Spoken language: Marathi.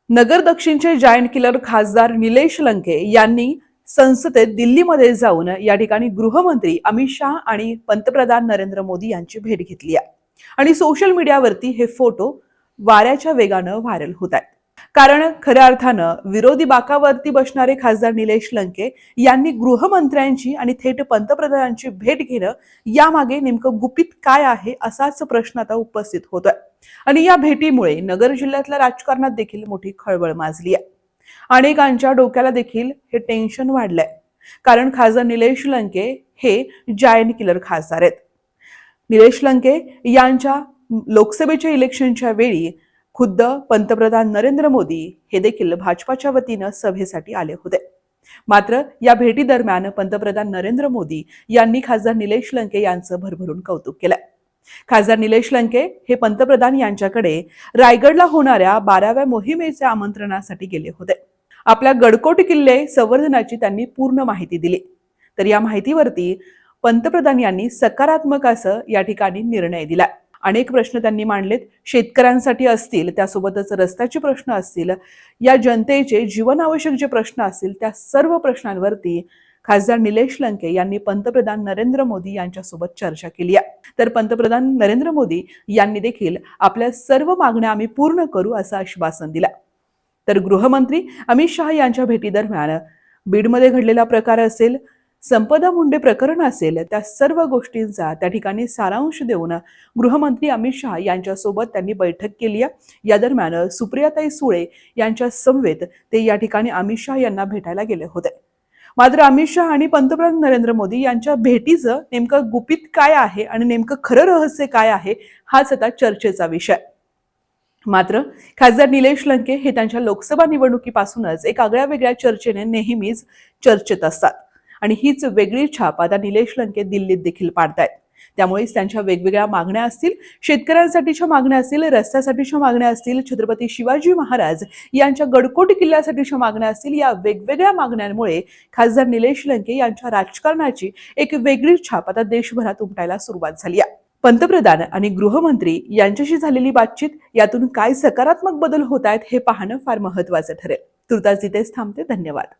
नगर दक्षिणचे जायंट किलर खासदार निलेश लंके यांनी संसदेत दिल्लीमध्ये जाऊन या ठिकाणी गृहमंत्री अमित शाह आणि पंतप्रधान नरेंद्र मोदी यांची भेट घेतली आहे आणि सोशल मीडियावरती हे फोटो वाऱ्याच्या वेगानं व्हायरल होत आहेत. कारण खऱ्या अर्थानं विरोधी बाकावरती बसणारे खासदार निलेश लंके यांनी गृहमंत्र्यांची आणि थेट पंतप्रधानांची भेट घेणं यामागे नेमकं गुपित काय आहे असाच प्रश्न आता उपस्थित होतोय. आणि या भेटीमुळे नगर जिल्ह्यातल्या राजकारणात देखील मोठी खळबळ माजली आहे. अनेकांच्या डोक्याला देखील हे टेन्शन वाढलंय. कारण खासदार निलेश लंके हे जायंट किलर खासदार आहेत. निलेश लंके यांच्या लोकसभेच्या इलेक्शनच्या वेळी खुद्द पंतप्रधान नरेंद्र मोदी हे देखील भाजपाच्या वतीनं सभेसाठी आले होते. मात्र या भेटी दरम्यान पंतप्रधान नरेंद्र मोदी यांनी खासदार निलेश लंके यांचं भरभरून कौतुक केलं. खासदार निलेश लंके हे पंतप्रधान यांच्याकडे रायगडला होणाऱ्या 12व्या मोहिमेच्या आमंत्रणासाठी गेले होते. आपल्या गडकोट किल्ले संवर्धनाची त्यांनी पूर्ण माहिती दिली. तर या माहितीवरती पंतप्रधान यांनी सकारात्मक असं या ठिकाणी निर्णय दिला. अनेक प्रश्न त्यांनी मांडलेत. शेतकऱ्यांसाठी असतील, त्यासोबतच रस्त्याचे प्रश्न असतील, या जनतेचे जीवनावश्यक जे प्रश्न असतील त्या सर्व प्रश्नांवरती खासदार निलेश लंके यांनी पंतप्रधान नरेंद्र मोदी यांच्यासोबत चर्चा केली आहे. तर पंतप्रधान नरेंद्र मोदी यांनी देखील आपल्या सर्व मागण्या आम्ही पूर्ण करू असं आश्वासन दिलं. तर गृहमंत्री अमित शाह यांच्या भेटीदरम्यान बीडमध्ये घडलेला प्रकार असेल, संपदा मुंडे प्रकरण असेल, त्या सर्व गोष्टींचा त्या ठिकाणी सारांश देऊन गृहमंत्री अमित शाह यांच्यासोबत त्यांनी बैठक केली आहे. या दरम्यान सुप्रियाताई सुळे यांच्या समवेत ते या ठिकाणी अमित शाह यांना भेटायला गेले होते. मात्र अमित शाह आणि पंतप्रधान नरेंद्र मोदी यांच्या भेटीचं नेमकं गुपित काय आहे आणि नेमकं खरं रहस्य काय आहे हाच आता चर्चेचा विषय. मात्र खासदार निलेश लंके हे त्यांच्या लोकसभा निवडणुकीपासूनच एक आगळ्या वेगळ्या चर्चेने नेहमीच चर्चेत असतात आणि हीच वेगळी छाप आता निलेश लंके दिल्लीत देखील पाडतायत. त्यामुळेच त्यांच्या वेगवेगळ्या मागण्या असतील, शेतकऱ्यांसाठीच्या मागण्या असतील, रस्त्यासाठीच्या मागण्या असतील, छत्रपती शिवाजी महाराज यांच्या गडकोट किल्ल्यासाठीच्या मागण्या असतील, या वेगवेगळ्या मागण्यांमुळे खासदार निलेश लंके यांच्या राजकारणाची एक वेगळी छाप आता देशभरात उमटायला सुरुवात झाली आहे. पंतप्रधान आणि गृहमंत्री यांच्याशी झालेली बातचीत यातून काय सकारात्मक बदल होत आहेत हे पाहणं फार महत्त्वाचं ठरेल. तुर्तास इथेच थांबते. धन्यवाद.